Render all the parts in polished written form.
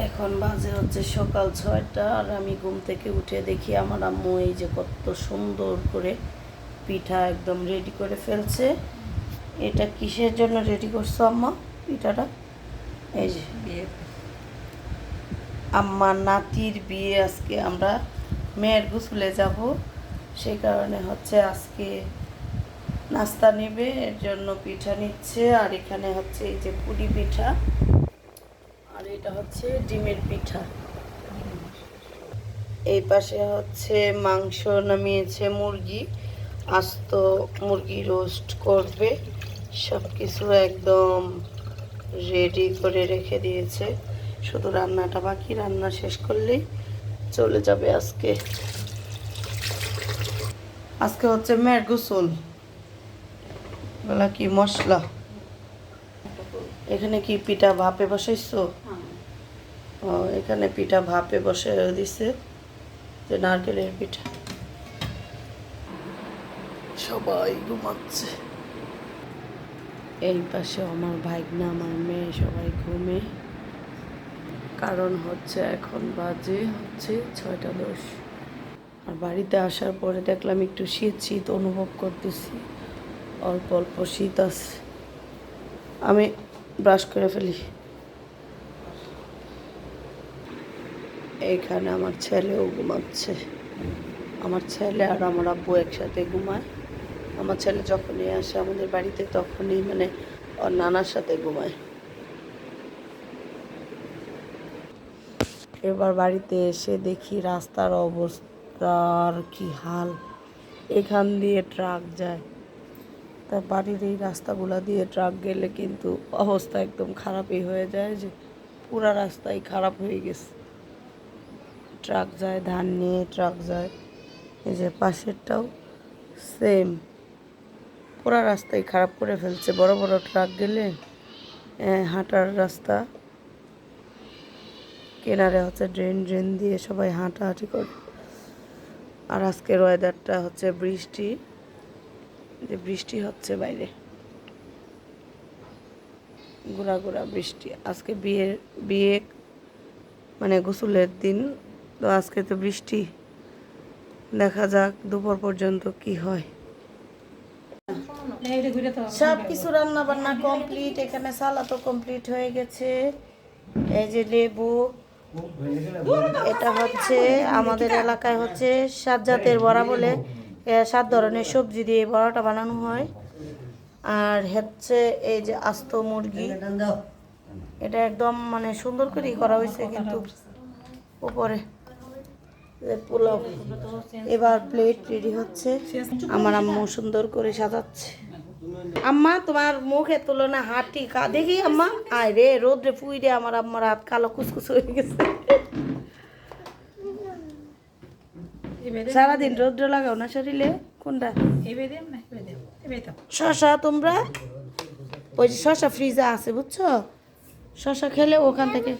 এখন বাজে হচ্ছে সকাল 6টা আর আমি ঘুম থেকে উঠে দেখি আমার আম্মু এই যে কত সুন্দর করে পিঠা একদম রেডি করে ফেলছে। এটা কিসের জন্য রেডি করছো আম্মা পিঠাটা? এই যে আম্মার নাতির বিয়ে, আজকে আমরা মেয়ের গোসলে যাব, সেই কারণে হচ্ছে আজকে নাস্তা নেবে, এর জন্য পিঠা নিচ্ছে। আর এখানে হচ্ছে এই যে পুরি পিঠা, আর এটা হচ্ছে ডিমের পিঠা। এই পাশে হচ্ছে মাংস নামিয়েছে, মুরগি, আস্ত মুরগি রোস্ট করবে, সব কিছু একদম রেডি করে রেখে দিয়েছে। শুধু রান্নাটা বাকি, রান্না শেষ করলেই চলে যাবে। আজকে আজকে হচ্ছে মেয়ের গোসল, বলা কি মশলা। এখানে কি পিঠা ভাপে বসাইছো? ও, এখানে পিঠা ভাপে বসে দিছে, যে নারকেলের পিঠা। সবাই ঘুমাচ্ছে। এই পাশে আমার ভাইগনা, আমার মেয়ে সবাই ঘুমে, কারণ হচ্ছে এখন বাজে হচ্ছে 6টা 10। আর বাড়িতে আসার পরে দেখলাম একটু শীত শীত অনুভব করতেছি, অল্প অল্প শীত আছে। আমি ব্রাশ করে ফেলি। এইখানে আমার ছেলেও ঘুমাচ্ছে। আমার ছেলে আর আমার আব্বু একসাথে ঘুমায়। আমার ছেলে যখনই আসে আমাদের বাড়িতে তখনই মানে ওর নানার সাথে ঘুমায়। এবার বাড়িতে এসে দেখি রাস্তার অবস্থার কি হাল। এখান দিয়ে ট্রাক যায়, তা বাড়ির এই রাস্তাগুলো দিয়ে ট্রাক গেলে কিন্তু অবস্থা একদম খারাপই হয়ে যায়, যে পুরা রাস্তাই খারাপ হয়ে গেছে। ট্রাক যায়, ধান নিয়ে ট্রাক যায়। এই যে পাশেরটাও সেম, পুরা রাস্তাই খারাপ করে ফেলছে। বড় বড় ট্রাক গেলে হাঁটার রাস্তা, কেনারে হচ্ছে ড্রেন ড্রেন দিয়ে সবাই হাঁটাহাঁটি করে। আর আজকের ওয়েদারটা হচ্ছে বৃষ্টি, যে বৃষ্টি হচ্ছে বাইরে, গুড়া গুড়া বৃষ্টি। আজকে বিয়ে মানে গোসলের দিন, তো আজকে তো বৃষ্টি। দেখা যাক দুপুর পর্যন্ত কি হয়। সব কিছু রান্না বান্না কমপ্লিট, এখানে সালাদও কমপ্লিট হয়ে গেছে। এই যে লেবু, এটা হচ্ছে আমাদের এলাকায় হচ্ছে 7 জাতের বড়া বলে, 7 ধরনের সবজি দিয়ে বড়াটা বানানো হয়। আর হচ্ছে এই যে আস্ত মুরগি, এটা একদম মানে সুন্দর করেই করা হয়েছে, কিন্তু উপরে পোলাও। এবার প্লেট রেডি হচ্ছে, আমার আম্মু সুন্দর করে সাজাচ্ছে। আম্মা তোমার মুখে তুলনা হাঁটি দেখি আম্মা, আয় রে রোদ্রে ফুই রে, আমার আম্মার হাত কালো কুচকুচ হয়ে গেছে। সারাদিন রৌদ্র লাগাও না শরীরে? কোনটা শশা? তোমরা ওই যে শশা ফ্রিজে আছে বুঝছো, শশা খেলে ওখান থেকে।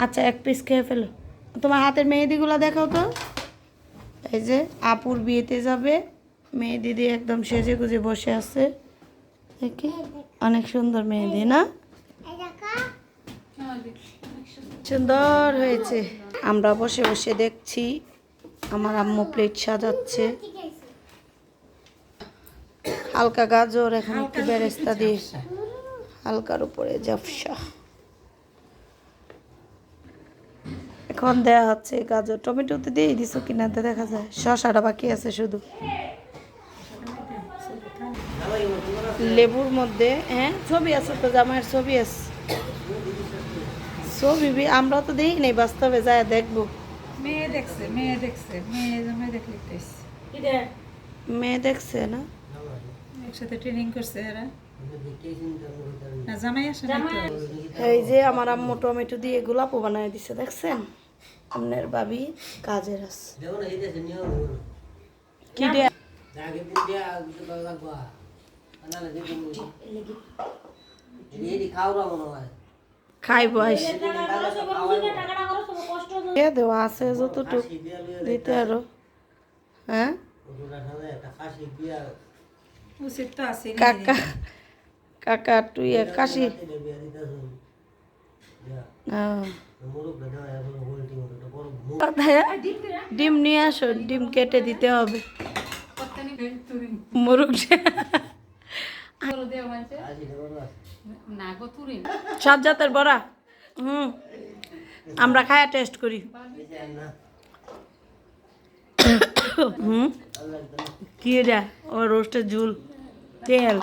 আচ্ছা, এক পিস খেয়ে ফেলো। তোমার হাতের মেহেদিগুলো দেখাও তো। এই যে আপুর বিয়েতে যাবে, মেহেদি দিয়ে একদম সেজে গুজে বসে আছে, দেখি অনেক সুন্দর মেহেদি না? সুন্দর হয়েছে। আমরা বসে বসে দেখছি, আমার আম্মু প্লেট সাজাচ্ছে। হালকা গাজর, এখন একটু বেরেস্তা দিয়ে, হালকার উপরে ঝাপসা। এখন দেয়া হচ্ছে গাজর, টমেটোতে দিয়ে দিছো কিনা দেখা যায়, শশাটা বাকি আছে শুধু। লেবুর মধ্যে ছবি আছে তো, জামাইয়ের ছবি আছে। ছবি আমরা তো দেখি নেই, বাস্তবে যায় দেখবো। মেয়ে দেখছে, মেয়ে দেখছে, মেয়ে জামাই দেখলে মেয়ে দেখছে না, একসাথে ট্রেনিং করছে এরা। না জামাই আসে না তো। এই যে আমার আম্মু টমেটো দিয়ে গোলাপও বানায় দিছে, দেখছেন? আপনার ভাবি কাজের আছে। কি রে খাইব দেওয়া আছে যতটুকু দিতে আরো। হ্যাঁ কাকা কাকা তুই কাশি কোথায় ডিম নিয়ে আসো, ডিম কেটে দিতে হবে মুরগ সব জাতের বড়া। আমরা খায়া টেস্ট করি। কি এটা? ও রোস্টের ঝুল, তেল,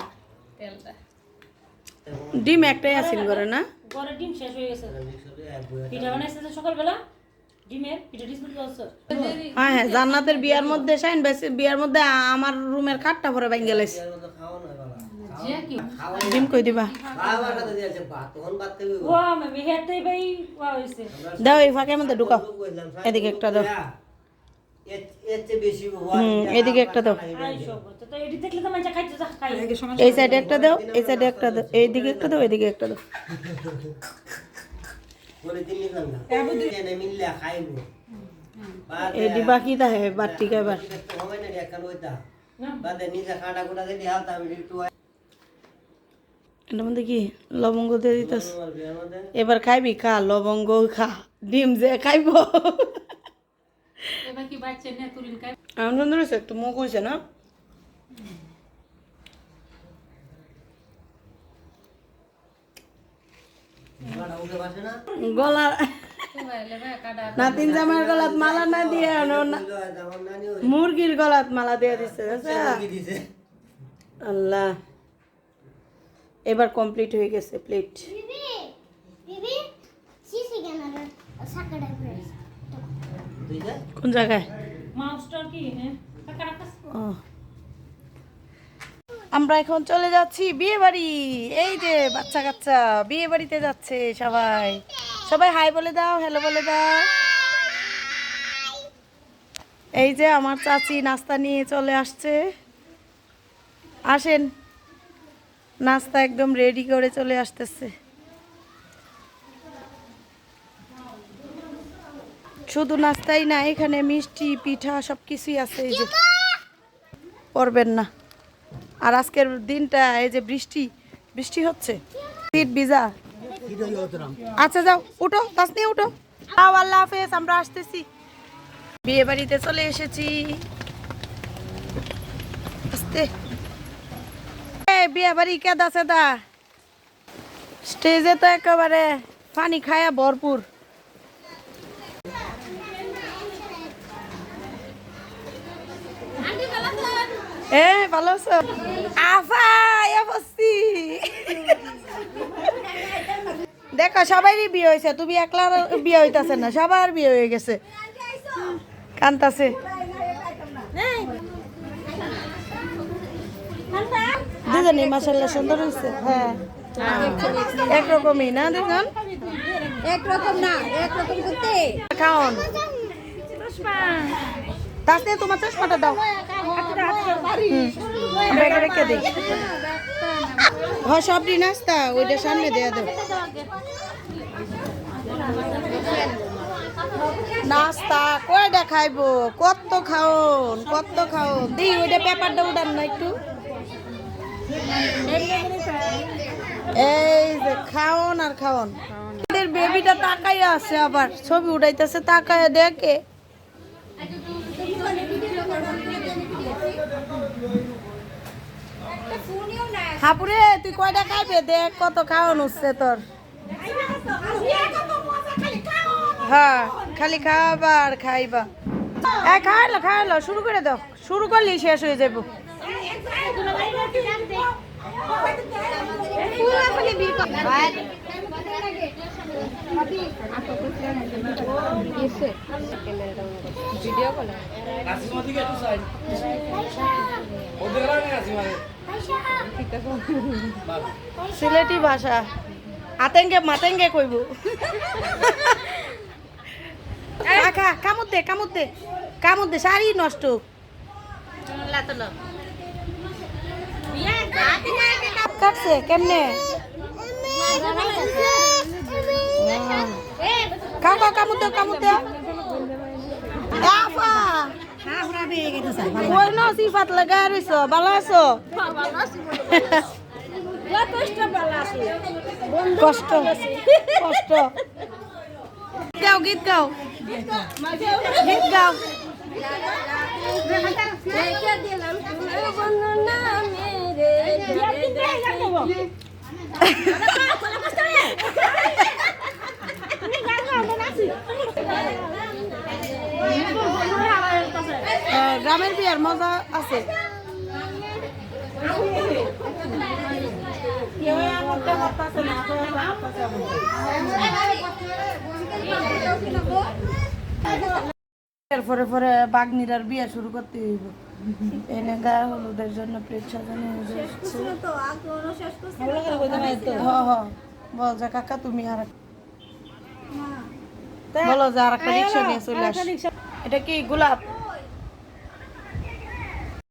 ডিম একটাই আসিল করে না? ঘরে ডিম শেষ হয়ে গেছে। পিঠা বানাইছে তো সকালবেলা, ডিমের পিঠা ডিসপুট করছে। হ্যাঁ হ্যাঁ, জান্নাতের বিয়ার মধ্যে শাইন বেশি বিয়ার মধ্যে আমার রুমের খাটটা ভরে ভাঙ গেলাইছে। ডিম কই দিবা? ও আমি হেতেই ভাই ওয়া হইছে। দাও এই ফাঁকের মধ্যে ঢুকাও, এদিকে একটা দাও, এদিকে একটা দাও, তো এডি দেখলে তো মাইজা খাইতে যা খাই। এই সাইডে একটা দাও, এই সাইডে একটা দাও, এইদিকে একটা দাও, এদিকে একটা দাও। এডি বাকি তাহে বাটি খাইবার। এটার মধ্যে কি লবঙ্গ দিয়ে দিতেছ? এবার খাইবি, খা লবঙ্গ খা, ডিম যে খাইব। এবার কি বাচ্চা নে তুরিন খাই। আনন্দ হয়েছে, একটু মুখ হয়েছে না? গলা নাতিন জামার গলাত মালা না দিয়ে মুরগির গলাত মালা দিয়ে দিচ্ছে। আল্লাহ, এবার কমপ্লিট হয়ে গেছে প্লেট। কোন জায়গায়? মাউসটার কি হ্যাঁ কাকা রাখাস। আমরা এখন চলে যাচ্ছি বিয়ে বাড়ি। এই যে বাচ্চা কাচ্চা বিয়ে বাড়িতে যাচ্ছে সবাই। সবাই হাই বলে দাও, হ্যালো বলে দাও। এই যে আমার চাচি নাস্তা নিয়ে চলে আসছে। আসেন, নাস্তা একদম রেডি করে চলে আসতেছে। শুধু নাস্তাই না, এখানে মিষ্টি পিঠা সব কিছুই আছে। এই যে পড়বেন না। আর আজকের দিনটা এই যে বৃষ্টি বৃষ্টি হচ্ছে, শীত ভিজা। আচ্ছা যাও, উঠো তাসনিয়া উঠো। আল্লাহ হাফেজ, আমরা আসতেছি। বিয়ে বাড়িতে চলে এসেছি। আস্তে বিয়ে বাড়ি কেদা সেদা, স্টেজে তো একেবারে পানি খায়া ভরপুর। ভালো আছো? আফা বসছি। দেখো সবারই বিয়ে হয়েছে, তুমি একলা বিয়ে হইতাছে না, সবার বিয়ে হয়ে গেছে। কান্তাছে দুজনে, মাশাআল্লাহ সুন্দর হয়েছে। হ্যাঁ একরকমই না দুজন, একরকম না, একরকম করতে খাওন। তাতে তোমার চশমাটা দাও, ব্যাগে রেখে দিই। হ্যাঁ সবটি নাস্তা ওইটা সামনে দেয়া দাও। নাস্তা কয়টা খাইবো? কত খাওন, কত খাওন দি। ওইটা পেপারটা উঠান না একটু। এই যে খাওন আর খাওন। বেবিটা তাকাই আছে, আবার ছবি উঠাইতেছে, তাকায় দেখে। হাপুরে তুই কয়টা খাইবে? দেখ কত খাওয়ান হচ্ছে তোর। হ্যাঁ খালি খাবা আর খাইবা। খাইলো খাইলো, শুরু করে দাও। শুরু করলেই শেষ হয়ে যাবো। সিলেটি ভাষা আতেঙ্গে মাতেঙ্গে কইব। খা কামুদ দে, কামুদ দে, কামুদ দে, শাড়ি নষ্ট। কাটছে কেমনে? কাউ কাউ কামুদ দাও, কামুদ দাও। ওই ন সিফাত লাগাই রইছ, ভালো আছো? কষ্ট কষ্ট গাও গীত গাও গীত গাও রেখে দিলাম তোমার বর্ণনা মেরে গ্রামের বিয়ার মজা আছে এরপরে পরে বাগনিরার বিয়া শুরু করতে হইব এনে গায়ে হলুদের জন্য প্লেট সাজানো হয়ে যাচ্ছে তো আগ্রহ শেষ করছি বল যে কাকা তুমি আর বলো যে আর একটা রিক্সা নিয়ে চলে আস এটা কি গোলাপ